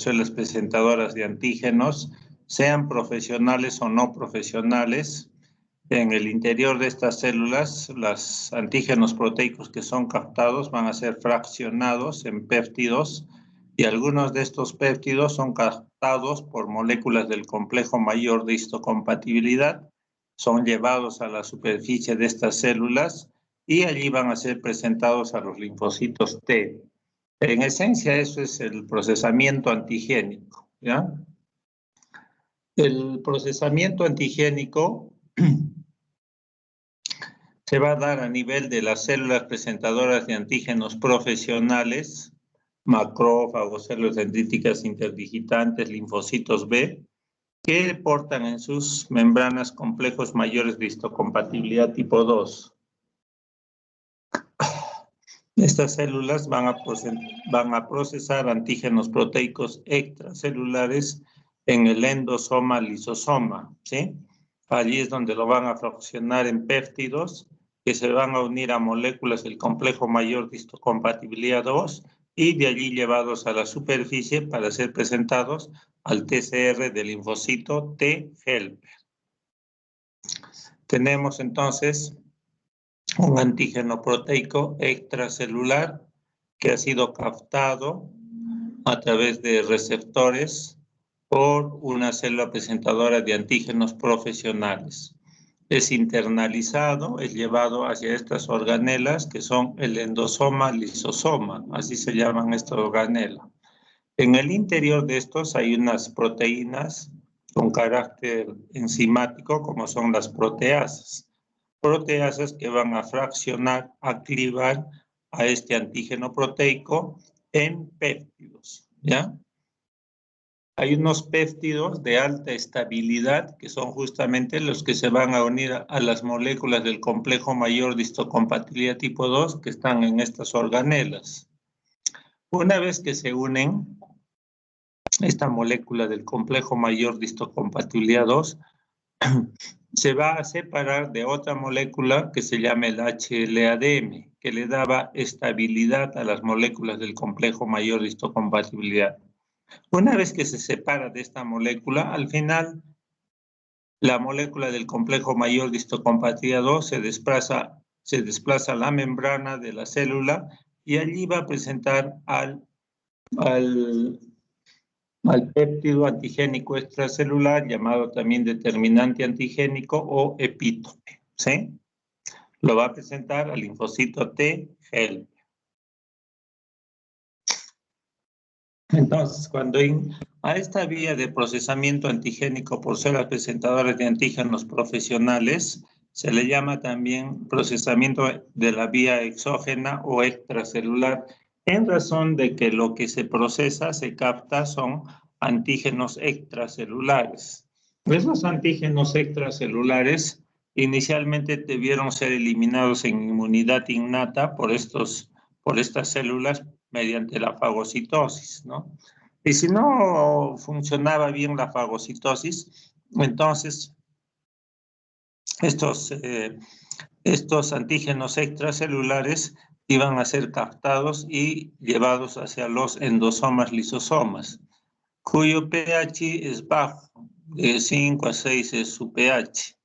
células presentadoras de antígenos, sean profesionales o no profesionales. En el interior de estas células, los antígenos proteicos que son captados van a ser fraccionados en péptidos y algunos de estos péptidos son captados por moléculas del complejo mayor de histocompatibilidad, son llevados a la superficie de estas células y allí van a ser presentados a los linfocitos T. En esencia, eso es el procesamiento antigénico, ¿ya? El procesamiento antigénico se va a dar a nivel de las células presentadoras de antígenos profesionales, macrófagos, células dendríticas interdigitantes, linfocitos B, que portan en sus membranas complejos mayores de histocompatibilidad tipo 2. Estas células van a procesar antígenos proteicos extracelulares en el endosoma lisosoma, ¿sí? Allí es donde lo van a fraccionar en péptidos que se van a unir a moléculas del complejo mayor de histocompatibilidad 2 y de allí llevados a la superficie para ser presentados al TCR del linfocito T helper. Tenemos entonces un antígeno proteico extracelular que ha sido captado a través de receptores por una célula presentadora de antígenos profesionales. Es internalizado, es llevado hacia estas organelas que son el endosoma lisosoma, así se llaman estas organelas. En el interior de estos hay unas proteínas con carácter enzimático como son las proteasas. Proteasas que van a fraccionar, a clivar a este antígeno proteico en péptidos, ¿ya? Hay unos péptidos de alta estabilidad que son justamente los que se van a unir a las moléculas del complejo mayor de histocompatibilidad tipo 2 que están en estas organelas. Una vez que se unen, esta molécula del complejo mayor de histocompatibilidad 2 se va a separar de otra molécula que se llama el HLA-DM, que le daba estabilidad a las moléculas del complejo mayor de histocompatibilidad. Una vez que se separa de esta molécula, al final la molécula del complejo mayor de histocompatibilidad 2 se desplaza a la membrana de la célula y allí va a presentar al péptido antigénico extracelular, llamado también determinante antigénico o epítope, ¿sí? Lo va a presentar al linfocito T helper. Entonces, cuando a esta vía de procesamiento antigénico por células presentadoras de antígenos profesionales, se le llama también procesamiento de la vía exógena o extracelular, en razón de que lo que se procesa, se capta, son antígenos extracelulares. Esos antígenos extracelulares inicialmente debieron ser eliminados en inmunidad innata por estas células mediante la fagocitosis, ¿no? Y si no funcionaba bien la fagocitosis, entonces estos antígenos extracelulares iban a ser captados y llevados hacia los endosomas lisosomas, cuyo pH es bajo, de 5 a 6 es su pH.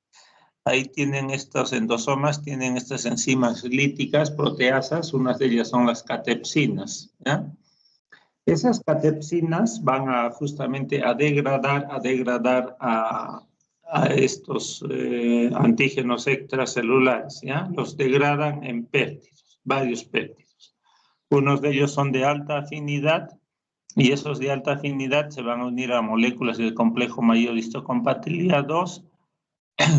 Ahí tienen estos endosomas, tienen estas enzimas líticas, proteasas, unas de ellas son las catepsinas, ¿ya? Esas catepsinas van justamente a degradar a estos antígenos extracelulares, ¿ya? Los degradan en péptidos, varios péptidos. Unos de ellos son de alta afinidad y esos de alta afinidad se van a unir a moléculas del complejo mayor de histocompatibilidad 2,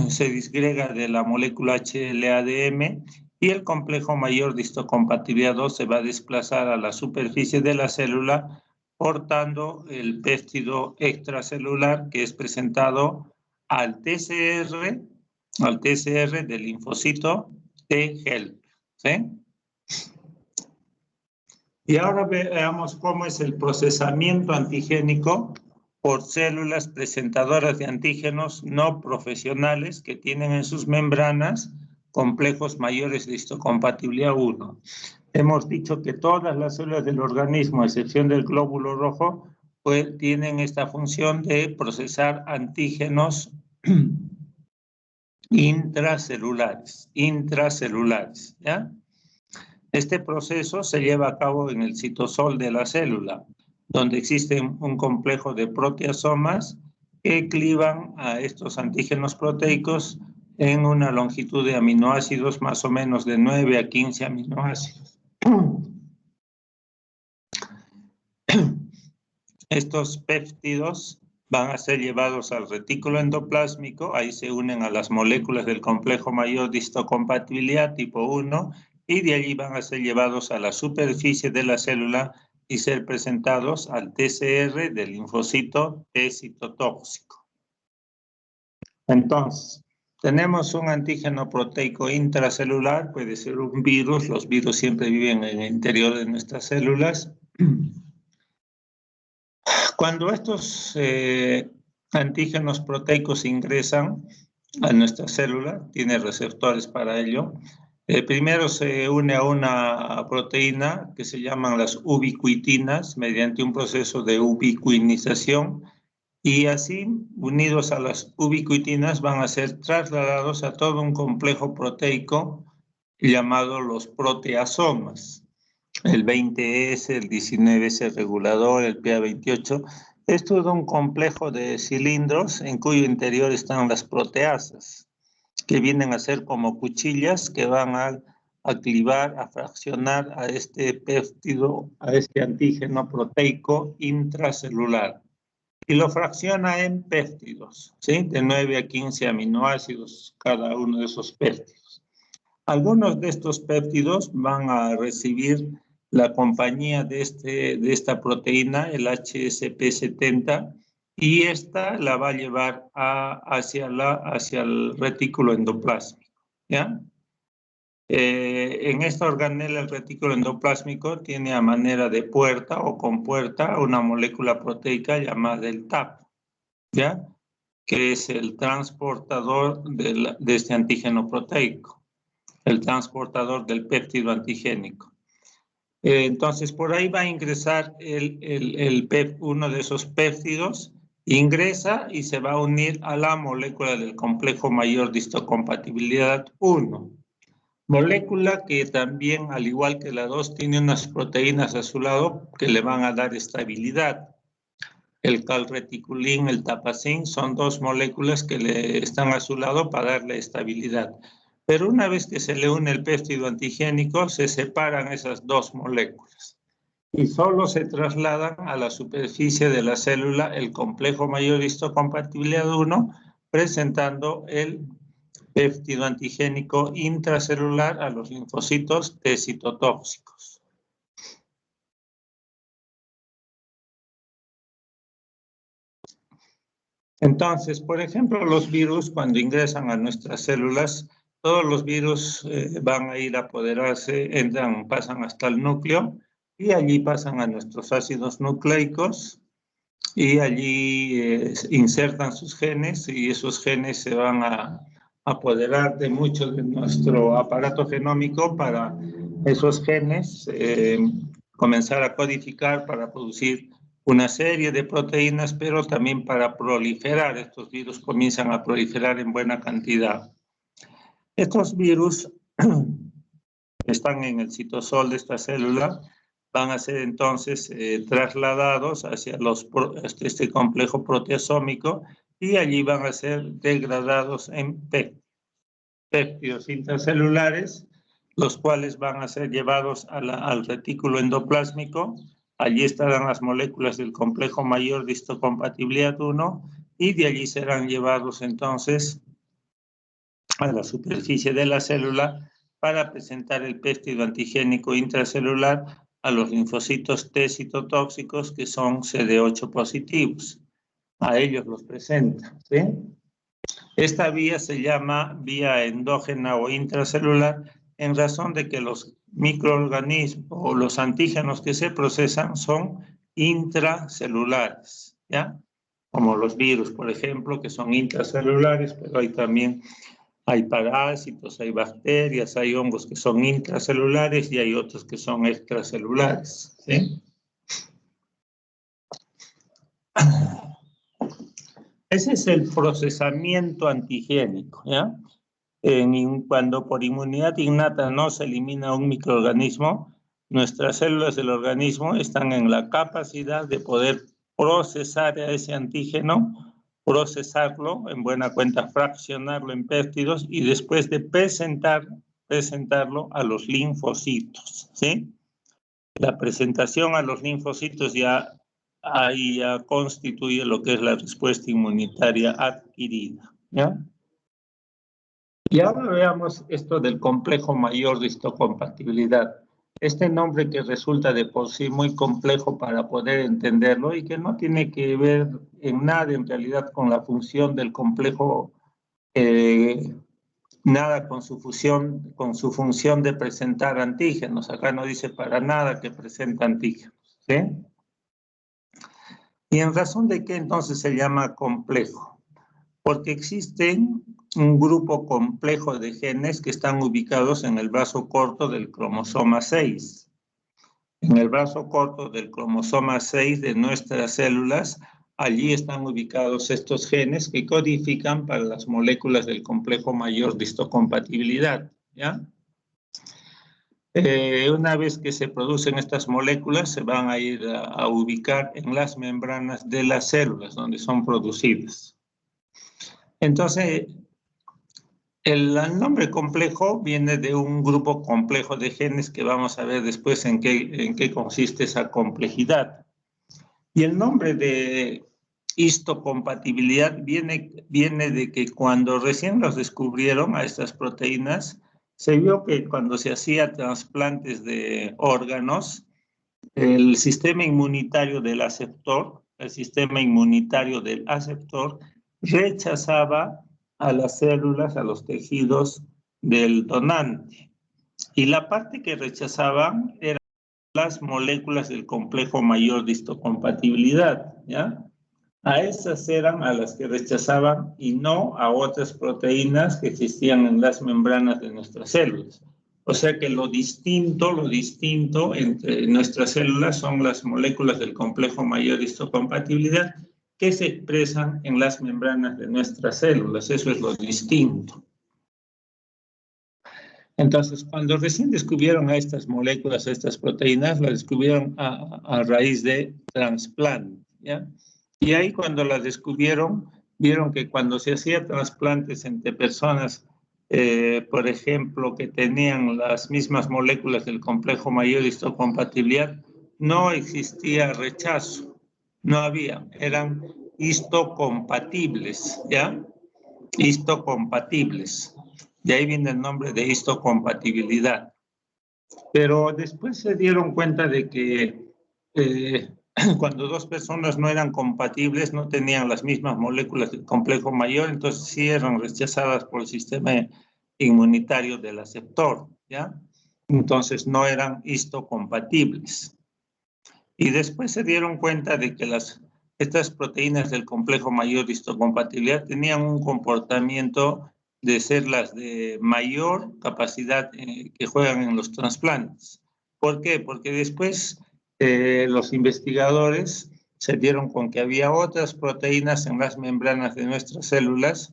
se disgrega de la molécula HLA-DM y el complejo mayor de histocompatibilidad 2 se va a desplazar a la superficie de la célula portando el péptido extracelular que es presentado al TCR del linfocito T helper, ¿sí? Y ahora veamos cómo es el procesamiento antigénico por células presentadoras de antígenos no profesionales que tienen en sus membranas complejos mayores de histocompatibilidad 1. Hemos dicho que todas las células del organismo, a excepción del glóbulo rojo, pues tienen esta función de procesar antígenos intracelulares, ¿ya? Este proceso se lleva a cabo en el citosol de la célula, donde existe un complejo de proteasomas que clivan a estos antígenos proteicos en una longitud de aminoácidos más o menos de 9 a 15 aminoácidos. Estos péptidos van a ser llevados al retículo endoplásmico, ahí se unen a las moléculas del complejo mayor de histocompatibilidad tipo 1 y de allí van a ser llevados a la superficie de la célula y ser presentados al TCR del linfocito T citotóxico. Entonces, tenemos un antígeno proteico intracelular, puede ser un virus, los virus siempre viven en el interior de nuestras células. Cuando estos antígenos proteicos ingresan a nuestra célula, tiene receptores para ello, primero se une a una proteína que se llaman las ubiquitinas mediante un proceso de ubiquinización y así, unidos a las ubiquitinas, van a ser trasladados a todo un complejo proteico llamado los proteasomas. El 20S, el 19S regulador, el PA28, es todo un complejo de cilindros en cuyo interior están las proteasas, que vienen a ser como cuchillas que van a clivar, a fraccionar a este péptido, a este antígeno proteico intracelular. Y lo fracciona en péptidos, ¿sí? De 9 a 15 aminoácidos cada uno de esos péptidos. Algunos de estos péptidos van a recibir la compañía de esta proteína, el HSP70, y esta la va a llevar hacia el retículo endoplásmico, ¿ya? En esta organela, el retículo endoplásmico tiene a manera de puerta o compuerta una molécula proteica llamada el TAP, ¿ya? Que es el transportador de este antígeno proteico, el transportador del péptido antigénico. Entonces, por ahí va a ingresar uno de esos péptidos, ingresa y se va a unir a la molécula del complejo mayor de histocompatibilidad 1. Molécula que también, al igual que la 2, tiene unas proteínas a su lado que le van a dar estabilidad. El calreticulín, el tapacin, son dos moléculas que le están a su lado para darle estabilidad. Pero una vez que se le une el péptido antigénico, se separan esas dos moléculas y solo se trasladan a la superficie de la célula el complejo mayor de histocompatibilidad 1, presentando el péptido antigénico intracelular a los linfocitos T citotóxicos. Entonces, por ejemplo, los virus cuando ingresan a nuestras células, todos los virus van a ir a apoderarse, pasan hasta el núcleo y allí pasan a nuestros ácidos nucleicos y allí insertan sus genes y esos genes se van a apoderar de mucho de nuestro aparato genómico para esos genes comenzar a codificar para producir una serie de proteínas, pero también para proliferar. Estos virus comienzan a proliferar en buena cantidad. Estos virus están en el citosol de esta célula, van a ser entonces trasladados hacia este complejo proteasómico y allí van a ser degradados en péptidos intracelulares, los cuales van a ser llevados al retículo endoplásmico. Allí estarán las moléculas del complejo mayor de histocompatibilidad 1 y de allí serán llevados entonces a la superficie de la célula para presentar el péptido antigénico intracelular a los linfocitos T citotóxicos que son CD8 positivos. A ellos los presenta, ¿sí? Esta vía se llama vía endógena o intracelular en razón de que los microorganismos o los antígenos que se procesan son intracelulares, ¿ya? Como los virus, por ejemplo, que son intracelulares, pero hay parásitos, hay bacterias, hay hongos que son intracelulares y hay otros que son extracelulares, ¿sí? Ese es el procesamiento antigénico, ¿ya? Cuando por inmunidad innata no se elimina un microorganismo, nuestras células del organismo están en la capacidad de poder procesar a ese antígeno, procesarlo, en buena cuenta fraccionarlo en péptidos y después de presentarlo a los linfocitos, ¿sí? La presentación a los linfocitos ahí ya constituye lo que es la respuesta inmunitaria adquirida, ¿ya? Y ahora veamos esto del complejo mayor de histocompatibilidad. Este nombre que resulta de por sí muy complejo para poder entenderlo y que no tiene que ver en nada en realidad con la función del complejo, nada con su función de presentar antígenos. Acá no dice para nada que presenta antígenos, ¿sí? ¿Y en razón de qué entonces se llama complejo? Porque existen un grupo complejo de genes que están ubicados en el brazo corto del cromosoma 6. En el brazo corto del cromosoma 6 de nuestras células, allí están ubicados estos genes que codifican para las moléculas del complejo mayor de histocompatibilidad, ¿ya? Una vez que se producen estas moléculas, se van a ir a ubicar en las membranas de las células donde son producidas. Entonces, el nombre complejo viene de un grupo complejo de genes que vamos a ver después en qué consiste esa complejidad. Y el nombre de histocompatibilidad viene de que cuando recién los descubrieron a estas proteínas, se vio que cuando se hacía trasplantes de órganos, el sistema inmunitario del aceptor rechazaba a las células, a los tejidos del donante. Y la parte que rechazaban eran las moléculas del complejo mayor de histocompatibilidad, ¿ya? A esas eran a las que rechazaban y no a otras proteínas que existían en las membranas de nuestras células. O sea que lo distinto entre nuestras células son las moléculas del complejo mayor de histocompatibilidad que se expresan en las membranas de nuestras células. Eso es lo distinto. Entonces, cuando recién descubrieron a estas moléculas, a estas proteínas, las descubrieron a raíz de trasplante, ¿ya? Y ahí cuando las descubrieron, vieron que cuando se hacía trasplantes entre personas, por ejemplo, que tenían las mismas moléculas del complejo mayor de histocompatibilidad, no existía rechazo, no había, eran histocompatibles, ¿ya? Histocompatibles. De ahí viene el nombre de histocompatibilidad. Pero después se dieron cuenta de que cuando dos personas no eran compatibles, no tenían las mismas moléculas del complejo mayor, entonces sí eran rechazadas por el sistema inmunitario del aceptor, ¿ya? Entonces no eran histocompatibles. Y después se dieron cuenta de que estas proteínas del complejo mayor de histocompatibilidad tenían un comportamiento de ser las de mayor capacidad que juegan en los trasplantes. ¿Por qué? Porque después los investigadores se dieron con que había otras proteínas en las membranas de nuestras células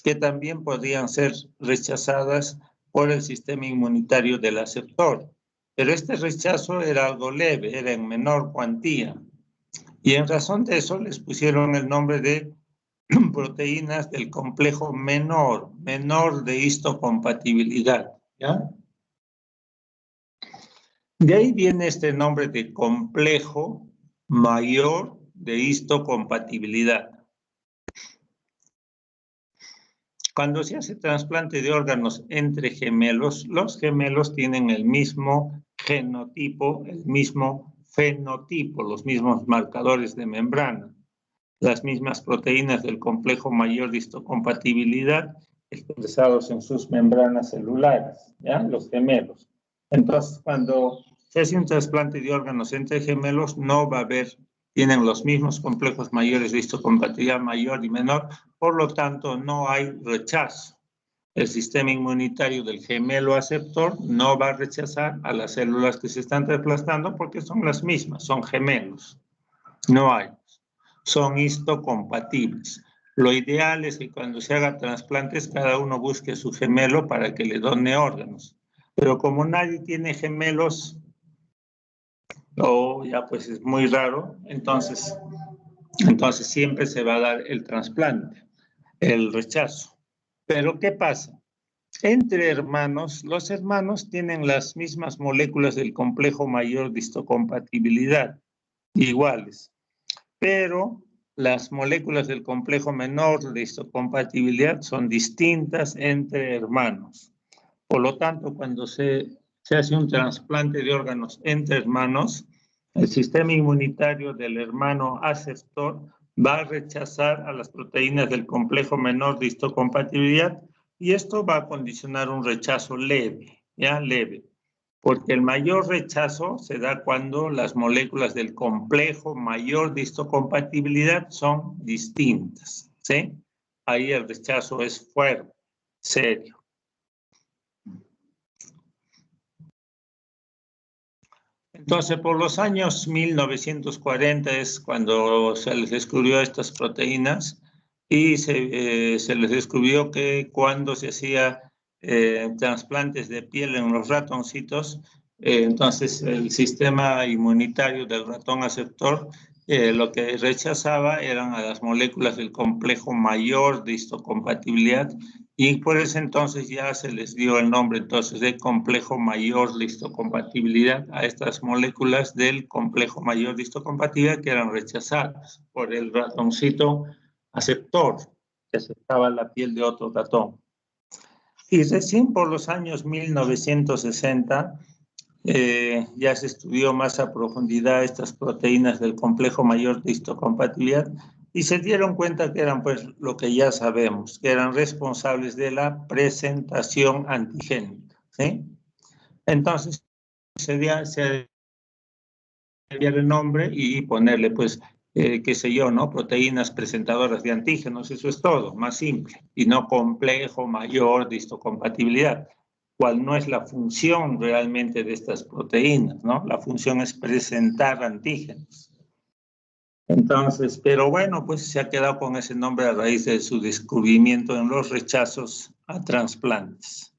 que también podían ser rechazadas por el sistema inmunitario del aceptor. Pero este rechazo era algo leve, era en menor cuantía. Y en razón de eso les pusieron el nombre de proteínas del complejo menor de histocompatibilidad, ¿ya? De ahí viene este nombre de complejo mayor de histocompatibilidad. Cuando se hace trasplante de órganos entre gemelos, los gemelos tienen el mismo genotipo, el mismo fenotipo, los mismos marcadores de membrana, las mismas proteínas del complejo mayor de histocompatibilidad expresados en sus membranas celulares, ¿ya? Los gemelos. Entonces, cuando se hace un trasplante de órganos entre gemelos, no va a haber, tienen los mismos complejos mayores de histocompatibilidad mayor y menor, por lo tanto, no hay rechazo. El sistema inmunitario del gemelo aceptor no va a rechazar a las células que se están trasplantando porque son las mismas, son gemelos. No hay. Son histocompatibles. Lo ideal es que cuando se haga trasplantes, cada uno busque su gemelo para que le done órganos. Pero como nadie tiene gemelos, o ya pues es muy raro, entonces siempre se va a dar el trasplante, el rechazo. Pero ¿qué pasa? Entre hermanos, los hermanos tienen las mismas moléculas del complejo mayor de histocompatibilidad, iguales, pero las moléculas del complejo menor de histocompatibilidad son distintas entre hermanos. Por lo tanto, cuando se hace un trasplante de órganos entre hermanos, el sistema inmunitario del hermano aceptor va a rechazar a las proteínas del complejo menor de histocompatibilidad y esto va a condicionar un rechazo leve, ya leve, porque el mayor rechazo se da cuando las moléculas del complejo mayor de histocompatibilidad son distintas, ¿sí? Ahí el rechazo es fuerte, serio. Entonces, por los años 1940 es cuando se les descubrió estas proteínas y se les descubrió que cuando se hacía trasplantes de piel en los ratoncitos, entonces el sistema inmunitario del ratón aceptor lo que rechazaba eran a las moléculas del complejo mayor de histocompatibilidad y por ese entonces ya se les dio el nombre entonces de complejo mayor de histocompatibilidad a estas moléculas del complejo mayor de histocompatibilidad que eran rechazadas por el ratoncito aceptor, que aceptaba la piel de otro ratón. Y recién por los años 1960 ya se estudió más a profundidad estas proteínas del complejo mayor de histocompatibilidad y se dieron cuenta que eran pues lo que ya sabemos, que eran responsables de la presentación antigénica, ¿sí? Entonces se dio el nombre y ponerle pues, qué sé yo, ¿no? Proteínas presentadoras de antígenos, eso es todo, más simple, y no complejo mayor de histocompatibilidad. ¿Cuál no es la función realmente de estas proteínas, ¿no? La función es presentar antígenos. Entonces, pero bueno, pues se ha quedado con ese nombre a raíz de su descubrimiento en los rechazos a trasplantes.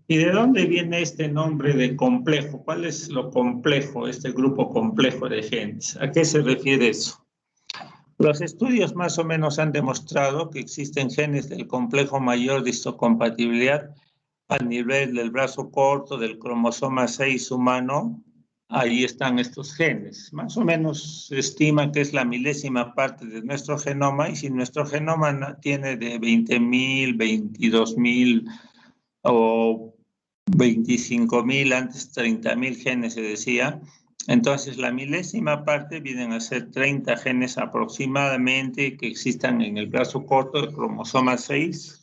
¿Y de dónde viene este nombre de complejo? ¿Cuál es lo complejo, este grupo complejo de genes? ¿A qué se refiere eso? Los estudios más o menos han demostrado que existen genes del complejo mayor de histocompatibilidad a nivel del brazo corto del cromosoma 6 humano. Ahí están estos genes. Más o menos se estima que es la milésima parte de nuestro genoma y si nuestro genoma tiene de 20.000, 22.000 o 25.000, antes 30.000 genes se decía, entonces la milésima parte vienen a ser 30 genes aproximadamente que existan en el brazo corto del cromosoma 6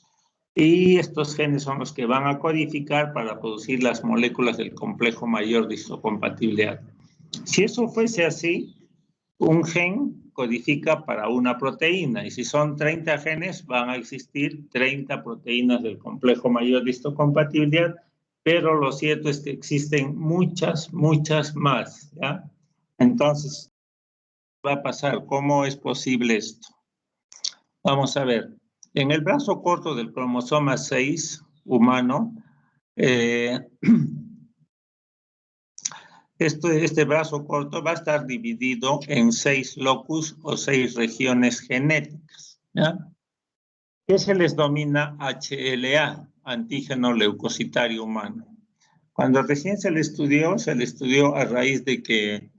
y estos genes son los que van a codificar para producir las moléculas del complejo mayor de histocompatibilidad. Si eso fuese así, un gen codifica para una proteína y si son 30 genes van a existir 30 proteínas del complejo mayor de histocompatibilidad, pero lo cierto es que existen muchas más, ¿ya? Entonces, ¿qué va a pasar? ¿Cómo es posible esto? Vamos a ver, en el brazo corto del cromosoma 6 humano, este brazo corto va a estar dividido en 6 locus o 6 regiones genéticas, ¿ya? Que se les denomina HLA, antígeno leucocitario humano. Cuando recién se le estudió a raíz de que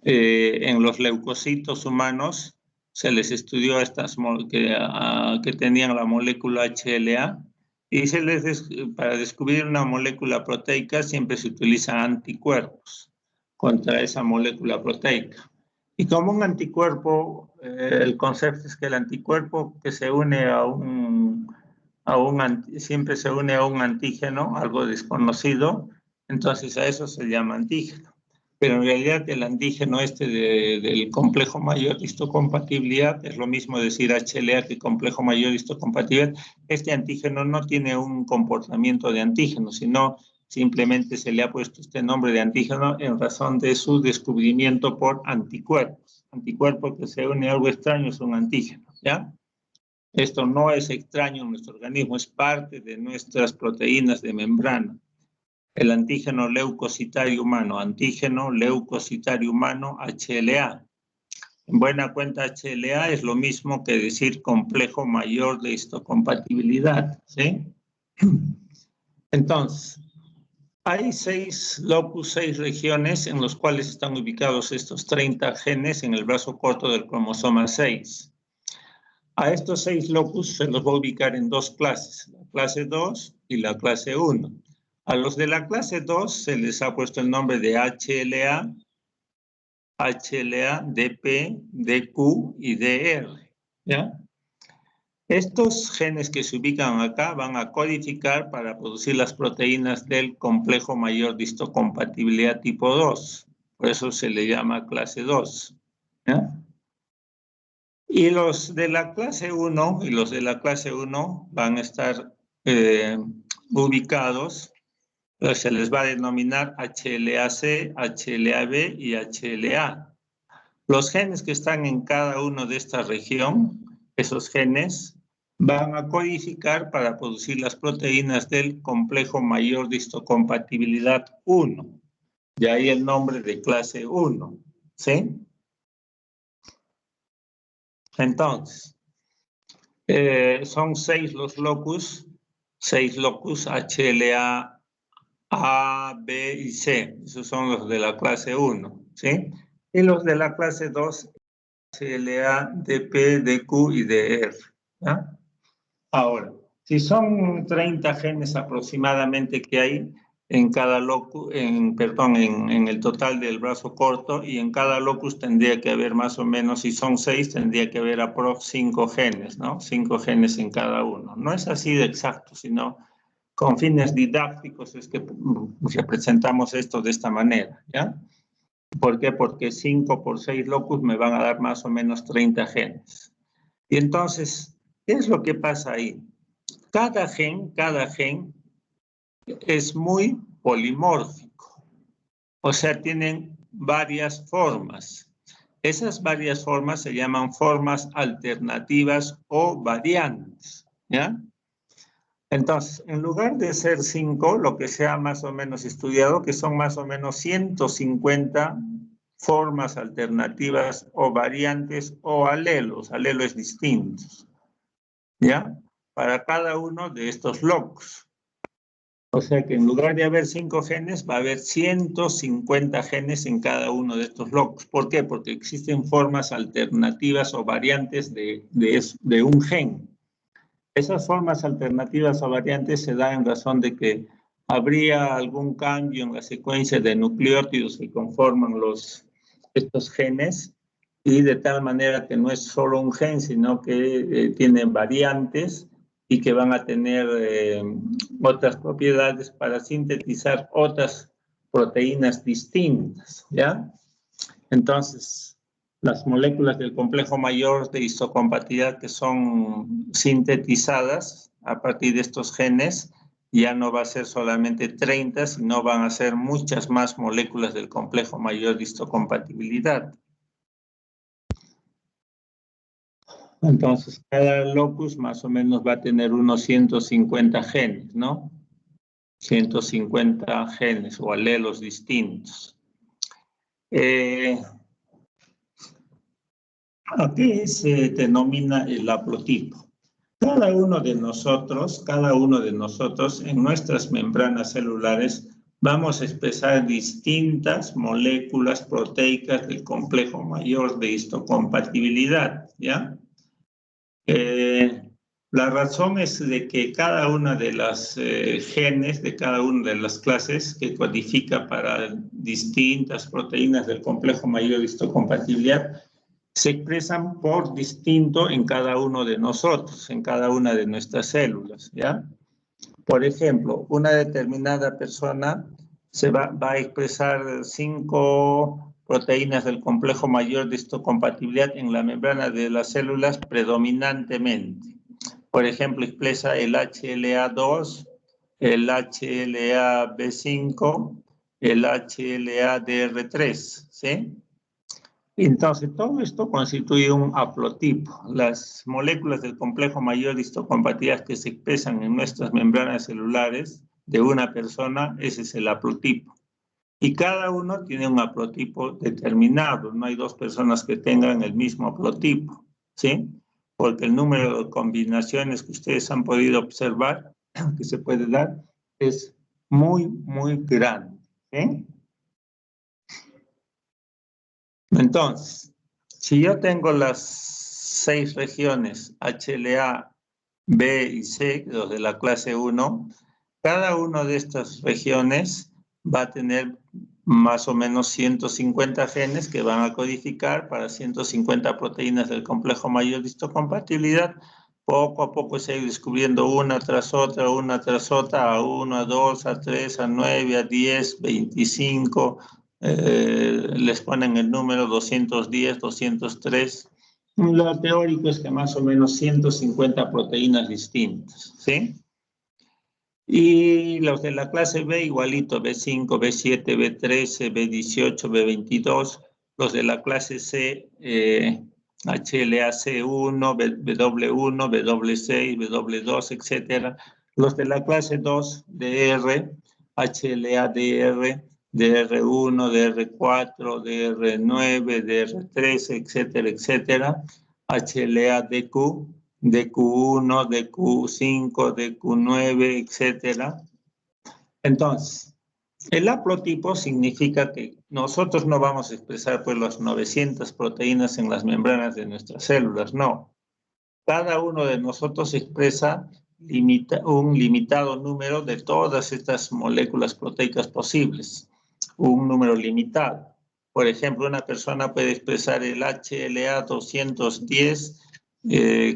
en los leucocitos humanos se les estudió que tenían la molécula HLA y para descubrir una molécula proteica siempre se utilizan anticuerpos contra esa molécula proteica. Y como un anticuerpo, el concepto es que el anticuerpo que se une siempre se une a un antígeno, algo desconocido, entonces a eso se llama antígeno. Pero en realidad el antígeno del complejo mayor de histocompatibilidad, es lo mismo decir HLA que complejo mayor de histocompatibilidad, este antígeno no tiene un comportamiento de antígeno, sino simplemente se le ha puesto este nombre de antígeno en razón de su descubrimiento por anticuerpos. Anticuerpo que se une a algo extraño es un antígeno. ¿ya? Esto no es extraño en nuestro organismo, es parte de nuestras proteínas de membrana. El antígeno leucocitario humano, HLA. En buena cuenta, HLA es lo mismo que decir complejo mayor de histocompatibilidad, ¿sí? Entonces, hay 6 locus, 6 regiones en los cuales están ubicados estos 30 genes en el brazo corto del cromosoma 6. A estos 6 locus se los voy a ubicar en 2 clases, la clase 2 y la clase 1. A los de la clase 2 se les ha puesto el nombre de HLA, DP, DQ y DR, ¿ya? Estos genes que se ubican acá van a codificar para producir las proteínas del complejo mayor de histocompatibilidad tipo 2. Por eso se le llama clase 2, ¿ya? Y los de la clase 1 van a estar ubicados, se les va a denominar HLA-C, HLA-B y HLA. Los genes que están en cada uno de esta región, esos genes, van a codificar para producir las proteínas del complejo mayor de histocompatibilidad 1. De ahí el nombre de clase 1, ¿sí? Entonces, son 6 los locus, 6 locus HLA, A, B y C. Esos son los de la clase 1, ¿sí? Y los de la clase 2, HLA, DP, DQ y DR, ¿ya? Ahora, si son 30 genes aproximadamente que hay en cada locus, en el total del brazo corto, y en cada locus tendría que haber más o menos, si son 6, tendría que haber aprox 5 genes, ¿no? 5 genes en cada uno. No es así de exacto, sino con fines didácticos es que representamos esto de esta manera, ¿ya? ¿Por qué? Porque 5 por 6 locus me van a dar más o menos 30 genes. Y entonces, ¿qué es lo que pasa ahí? Cada gen es muy polimórfico, o sea, tienen varias formas. Esas varias formas se llaman formas alternativas o variantes, ¿ya? Entonces, en lugar de ser 5, lo que se ha más o menos estudiado, que son más o menos 150 formas alternativas o variantes o alelos distintos, ¿ya? Para cada uno de estos locus. O sea que en lugar de haber 5 genes, va a haber 150 genes en cada uno de estos locus. ¿Por qué? Porque existen formas alternativas o variantes de un gen. Esas formas alternativas o variantes se dan en razón de que habría algún cambio en la secuencia de nucleótidos que conforman estos genes, y de tal manera que no es solo un gen, sino que tiene variantes y que van a tener otras propiedades para sintetizar otras proteínas distintas, ¿ya? Entonces, las moléculas del complejo mayor de histocompatibilidad que son sintetizadas a partir de estos genes, ya no va a ser solamente 30, sino van a ser muchas más moléculas del complejo mayor de histocompatibilidad. Entonces, cada locus más o menos va a tener unos 150 genes, ¿no? 150 genes o alelos distintos. Aquí se denomina el haplotipo. Cada uno de nosotros en nuestras membranas celulares vamos a expresar distintas moléculas proteicas del complejo mayor de histocompatibilidad, ¿ya? La razón es de que cada una de las genes de cada una de las clases que codifica para distintas proteínas del complejo mayor de histocompatibilidad se expresan por distinto en cada uno de nosotros, en cada una de nuestras células, ¿ya? Por ejemplo, una determinada persona se va a expresar 5 proteínas del complejo mayor de histocompatibilidad en la membrana de las células predominantemente. Por ejemplo, expresa el HLA2, el HLA-B5, el HLA-DR3, ¿sí? Entonces, todo esto constituye un haplotipo. Las moléculas del complejo mayor de histocompatibilidad que se expresan en nuestras membranas celulares de una persona, ese es el haplotipo. Y cada uno tiene un haplotipo determinado. No hay dos personas que tengan el mismo haplotipo, ¿sí? Porque el número de combinaciones que ustedes han podido observar, que se puede dar, es muy, muy grande, ¿sí? Entonces, si yo tengo las 6 regiones HLA, B y C, los de la clase 1, cada una de estas regiones va a tener más o menos 150 genes que van a codificar para 150 proteínas del complejo mayor de histocompatibilidad. Poco a poco se ha ido descubriendo una tras otra, a 1, a 2, a 3, a 9, a 10, 25, les ponen el número 210, 203. Lo teórico es que más o menos 150 proteínas distintas, ¿sí? Y los de la clase B igualito, B5, B7, B13, B18, B22. Los de la clase C, HLA-C1, W1, W6, W2, etc. Los de la clase 2, DR, HLA-DR, DR1, DR4, DR9, DR13, etcétera, etcétera. HLA-DQ, DQ1, DQ5, DQ9, etcétera. Entonces, el haplotipo significa que nosotros no vamos a expresar pues las 900 proteínas en las membranas de nuestras células, no. Cada uno de nosotros expresa un limitado número de todas estas moléculas proteicas posibles, un número limitado. Por ejemplo, una persona puede expresar el HLA 210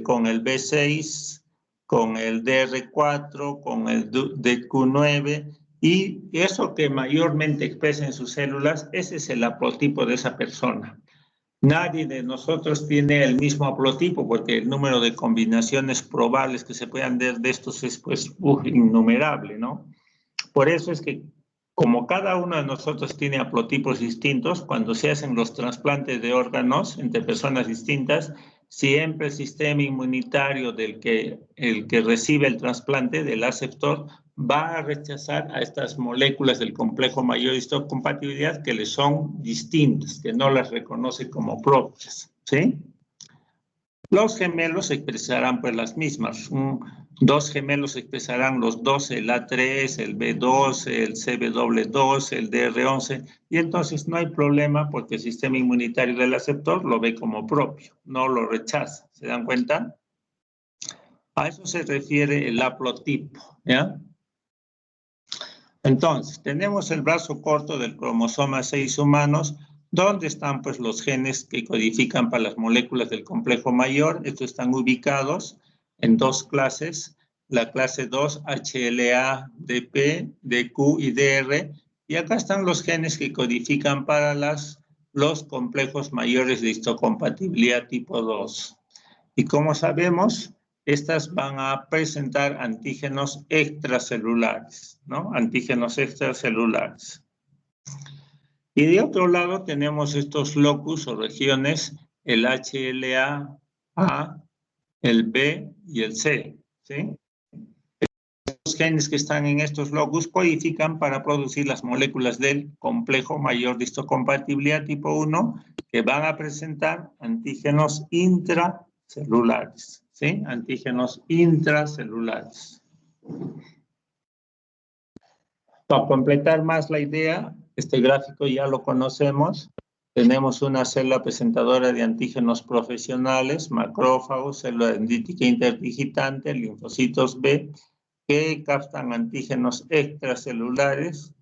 con el B6, con el DR4, con el DQ9, y eso que mayormente expresa en sus células, ese es el haplotipo de esa persona. Nadie de nosotros tiene el mismo haplotipo porque el número de combinaciones probables que se puedan dar de estos es pues innumerable, ¿no? Por eso es que como cada uno de nosotros tiene haplotipos distintos, cuando se hacen los trasplantes de órganos entre personas distintas, siempre el sistema inmunitario el que recibe el trasplante del aceptor va a rechazar a estas moléculas del complejo mayor de histocompatibilidad que le son distintas, que no las reconoce como propias, ¿sí? Los gemelos expresarán pues las mismas. Dos gemelos expresarán los dos, el A3, el B2, el CBW2, el DR11, y entonces no hay problema porque el sistema inmunitario del aceptor lo ve como propio, no lo rechaza. ¿Se dan cuenta? A eso se refiere el haplotipo, ¿ya? Entonces, tenemos el brazo corto del cromosoma 6 humanos, donde están pues los genes que codifican para las moléculas del complejo mayor. Estos están ubicados en dos clases, la clase 2, HLA, DP, DQ y DR, y acá están los genes que codifican para los complejos mayores de histocompatibilidad tipo 2. Y como sabemos, estas van a presentar antígenos extracelulares, ¿no? Antígenos extracelulares. Y de otro lado tenemos estos locus o regiones, el HLA, A, el B y el C, ¿sí? Los genes que están en estos locus codifican para producir las moléculas del complejo mayor de histocompatibilidad tipo 1 que van a presentar antígenos intracelulares, ¿sí? Antígenos intracelulares. Para completar más la idea, este gráfico ya lo conocemos. Tenemos una célula presentadora de antígenos profesionales, macrófagos, célula dendrítica interdigitante, linfocitos B, que captan antígenos extracelulares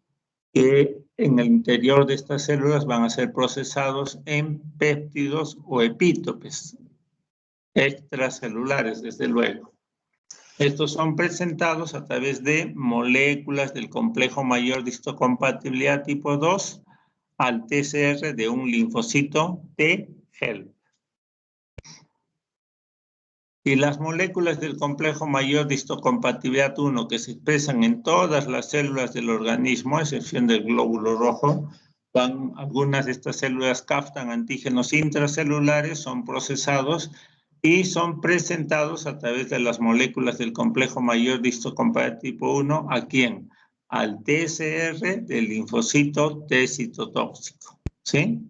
que en el interior de estas células van a ser procesados en péptidos o epítopes extracelulares, desde luego. Estos son presentados a través de moléculas del complejo mayor de histocompatibilidad tipo 2 al TCR de un linfocito T-helper. Y las moléculas del complejo mayor de histocompatibilidad 1 que se expresan en todas las células del organismo, a excepción del glóbulo rojo, algunas de estas células captan antígenos intracelulares, son procesados y son presentados a través de las moléculas del complejo mayor de histocompatibilidad tipo 1, ¿a quién? Al TSR del linfocito T citotóxico, ¿sí?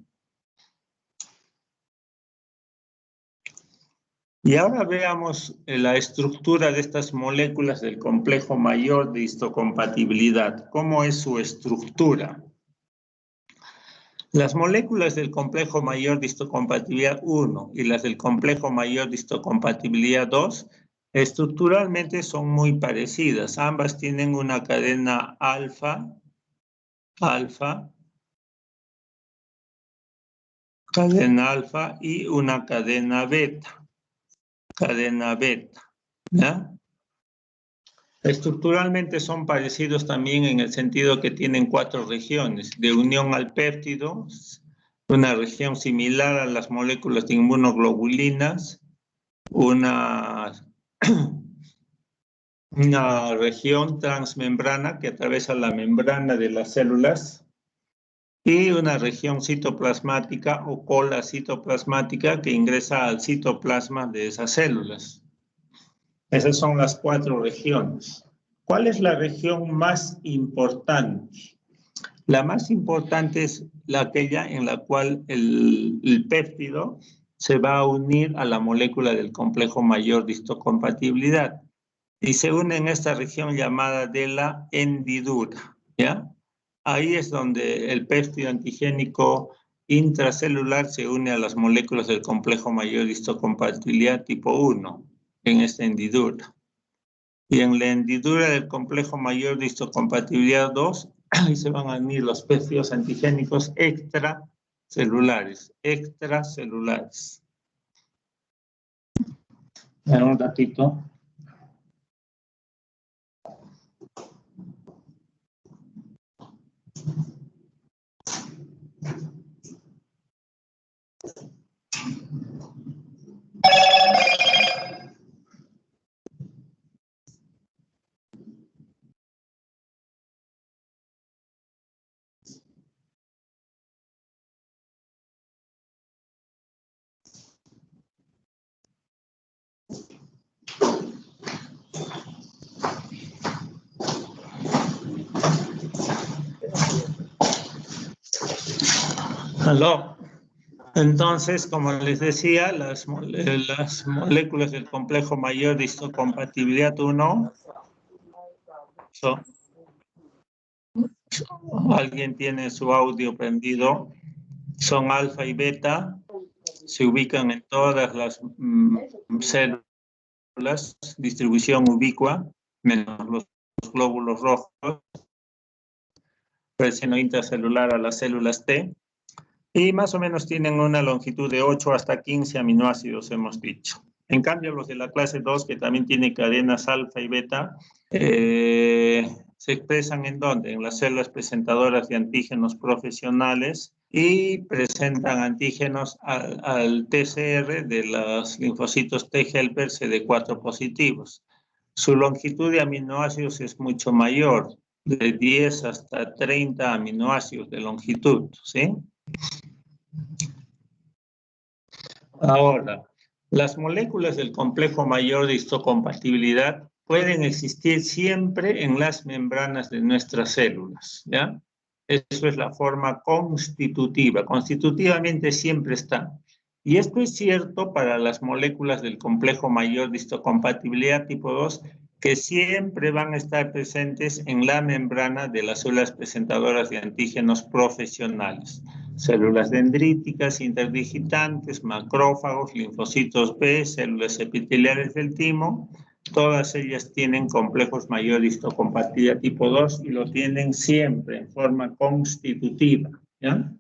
Y ahora veamos la estructura de estas moléculas del complejo mayor de histocompatibilidad. ¿Cómo es su estructura? Las moléculas del complejo mayor de histocompatibilidad 1 y las del complejo mayor de histocompatibilidad 2 estructuralmente son muy parecidas. Ambas tienen una cadena alfa, cadena alfa y una cadena beta, ¿ya? Estructuralmente son parecidos también en el sentido que tienen 4 regiones de unión al péptido, una región similar a las moléculas de inmunoglobulinas, una región transmembrana que atraviesa la membrana de las células y una región citoplasmática o cola citoplasmática que ingresa al citoplasma de esas células. Esas son las 4 regiones. ¿Cuál es la región más importante? La más importante es aquella en la cual el péptido se va a unir a la molécula del complejo mayor de histocompatibilidad y se une en esta región llamada de la hendidura, ¿ya? Ahí es donde el péptido antigénico intracelular se une a las moléculas del complejo mayor de histocompatibilidad tipo 1, en esta hendidura. Y en la hendidura del complejo mayor de histocompatibilidad 2, ahí se van a unir los péptidos antigénicos extracelulares. Un ratito. Aló. Entonces, como les decía, las moléculas del complejo mayor de histocompatibilidad 1 son... Alguien tiene su audio prendido. Son alfa y beta. Se ubican en todas las células, distribución ubicua, menos los glóbulos rojos, relleno intracelular a las células T. Y más o menos tienen una longitud de 8 hasta 15 aminoácidos, hemos dicho. En cambio, los de la clase 2, que también tienen cadenas alfa y beta, se expresan ¿en dónde? En las células presentadoras de antígenos profesionales y presentan antígenos al TCR de los linfocitos T helper CD4 positivos. Su longitud de aminoácidos es mucho mayor, de 10 hasta 30 aminoácidos de longitud, ¿sí? Ahora, las moléculas del complejo mayor de histocompatibilidad pueden existir siempre en las membranas de nuestras células, ¿ya? Eso es la forma constitutiva. Constitutivamente siempre están. Y esto es cierto para las moléculas del complejo mayor de histocompatibilidad tipo 2, que siempre van a estar presentes en la membrana de las células presentadoras de antígenos profesionales. Células dendríticas, interdigitantes, macrófagos, linfocitos B, células epiteliales del timo, todas ellas tienen complejos mayor de histocompatibilidad tipo 2 y lo tienen siempre en forma constitutiva, ¿ya?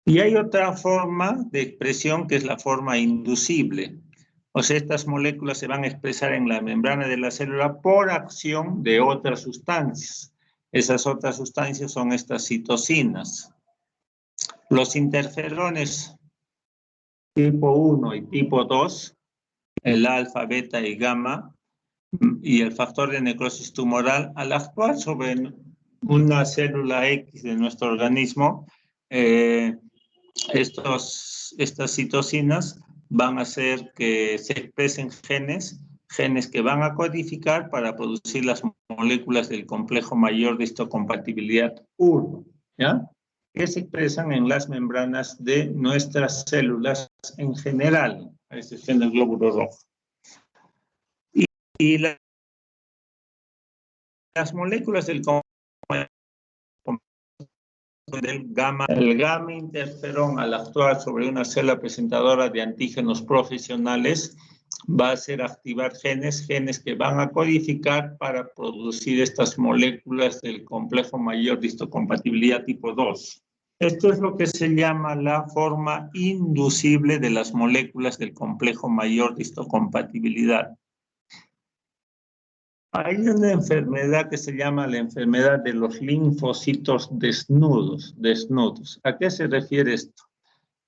Y hay otra forma de expresión que es la forma inducible. O sea, estas moléculas se van a expresar en la membrana de la célula por acción de otras sustancias. Esas otras sustancias son estas citocinas. Los interferones tipo 1 y tipo 2, el alfa, beta y gamma, y el factor de necrosis tumoral, al actuar sobre una célula X de nuestro organismo, estas citocinas van a hacer que se expresen genes que van a codificar para producir las moléculas del complejo mayor de histocompatibilidad 1, ¿ya? Que se expresan en las membranas de nuestras células en general, a excepción del glóbulo rojo. Y las moléculas del el gamma interferón, al actuar sobre una célula presentadora de antígenos profesionales, va a hacer activar genes que van a codificar para producir estas moléculas del complejo mayor de histocompatibilidad tipo 2. Esto es lo que se llama la forma inducible de las moléculas del complejo mayor de histocompatibilidad. Hay una enfermedad que se llama la enfermedad de los linfocitos desnudos. ¿A qué se refiere esto?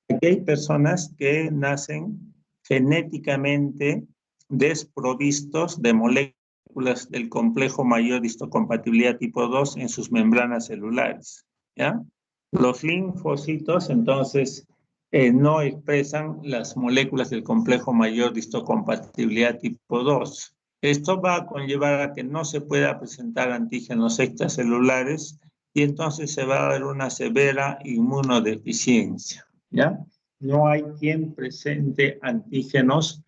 Aquí hay personas que nacen genéticamente desprovistos de moléculas del complejo mayor de histocompatibilidad tipo 2 en sus membranas celulares, ¿ya? Los linfocitos, entonces, no expresan las moléculas del complejo mayor de histocompatibilidad tipo 2. Esto va a conllevar a que no se pueda presentar antígenos extracelulares y entonces se va a dar una severa inmunodeficiencia, ¿ya? No hay quien presente antígenos,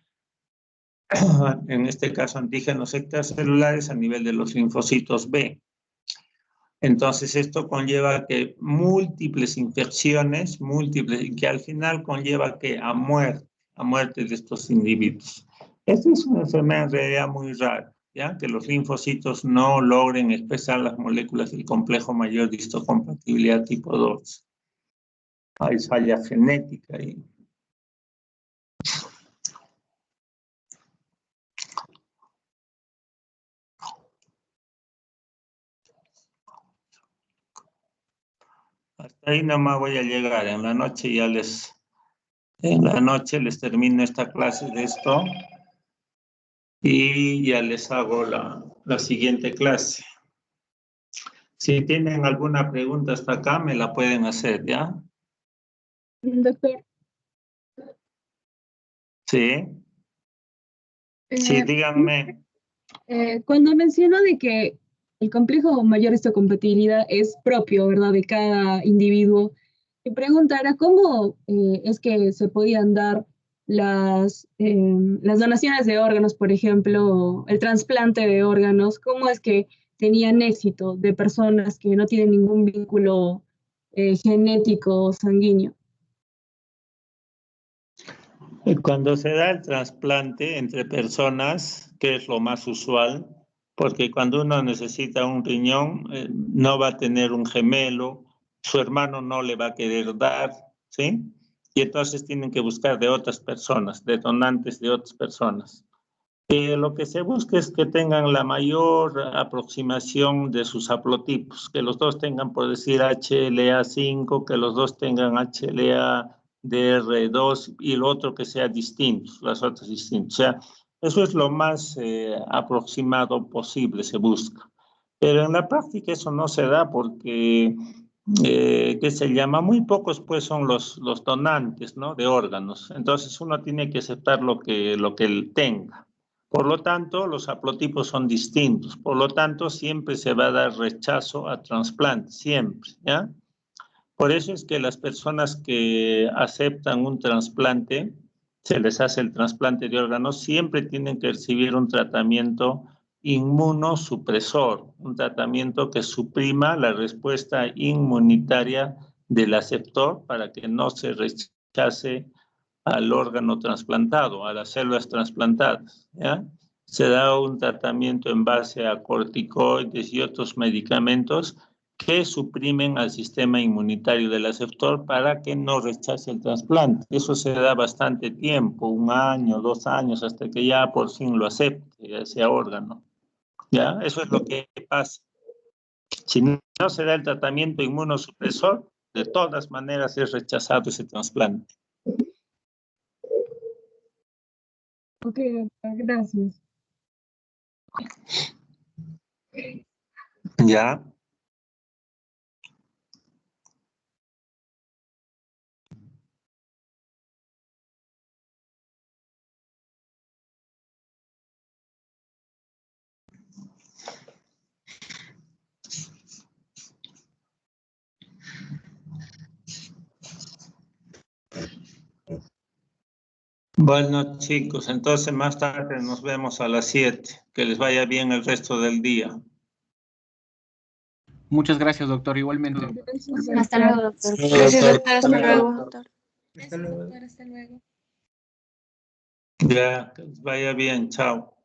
en este caso antígenos extracelulares a nivel de los linfocitos B. Entonces esto conlleva que múltiples infecciones, que al final conlleva que a muerte de estos individuos. Esta es una enfermedad en realidad muy rara, ¿ya? Que los linfocitos no logren expresar las moléculas del complejo mayor de histocompatibilidad tipo 2. Hay falla genética ahí. Hasta ahí nomás voy a llegar. En la noche les termino esta clase de esto y ya les hago la siguiente clase. Si tienen alguna pregunta hasta acá, me la pueden hacer, ¿ya? Doctor. Sí. Sí, díganme. Cuando menciono de que el complejo mayor de histocompatibilidad es propio, ¿verdad?, de cada individuo, mi pregunta era cómo es que se podían dar las donaciones de órganos, por ejemplo, el trasplante de órganos, cómo es que tenían éxito de personas que no tienen ningún vínculo genético o sanguíneo. Cuando se da el trasplante entre personas, que es lo más usual, porque cuando uno necesita un riñón, no va a tener un gemelo, su hermano no le va a querer dar, ¿sí? Y entonces tienen que buscar de otras personas, de donantes de otras personas. Lo que se busca es que tengan la mayor aproximación de sus haplotipos, que los dos tengan, por decir, HLA5, que los dos tengan HLA-DR2 y el otro que sea distinto, las otras distintas. O sea, eso es lo más aproximado posible, se busca. Pero en la práctica eso no se da porque, ¿qué se llama? Muy pocos pues son los donantes, ¿no?, de órganos. Entonces uno tiene que aceptar lo que él tenga. Por lo tanto, los haplotipos son distintos. Por lo tanto, siempre se va a dar rechazo a trasplante, siempre, ¿ya? Por eso es que las personas que aceptan un trasplante, se les hace el trasplante de órganos, siempre tienen que recibir un tratamiento inmunosupresor, un tratamiento que suprima la respuesta inmunitaria del aceptor para que no se rechace al órgano trasplantado, a las células trasplantadas, ¿ya? Se da un tratamiento en base a corticoides y otros medicamentos que suprimen al sistema inmunitario del aceptor para que no rechace el trasplante. Eso se da bastante tiempo, 1 año, 2 años, hasta que ya por fin lo acepte ese órgano, ¿ya? Eso es lo que pasa. Si no se da el tratamiento inmunosupresor, de todas maneras es rechazado ese trasplante. Ok, gracias. Ya. Bueno, chicos, entonces más tarde nos vemos a las 7. Que les vaya bien el resto del día. Muchas gracias, doctor, igualmente. Hasta luego, doctor. Gracias, doctor. Hasta Hasta luego. Gracias, doctor. Hasta luego. Ya, que les vaya bien. Chao.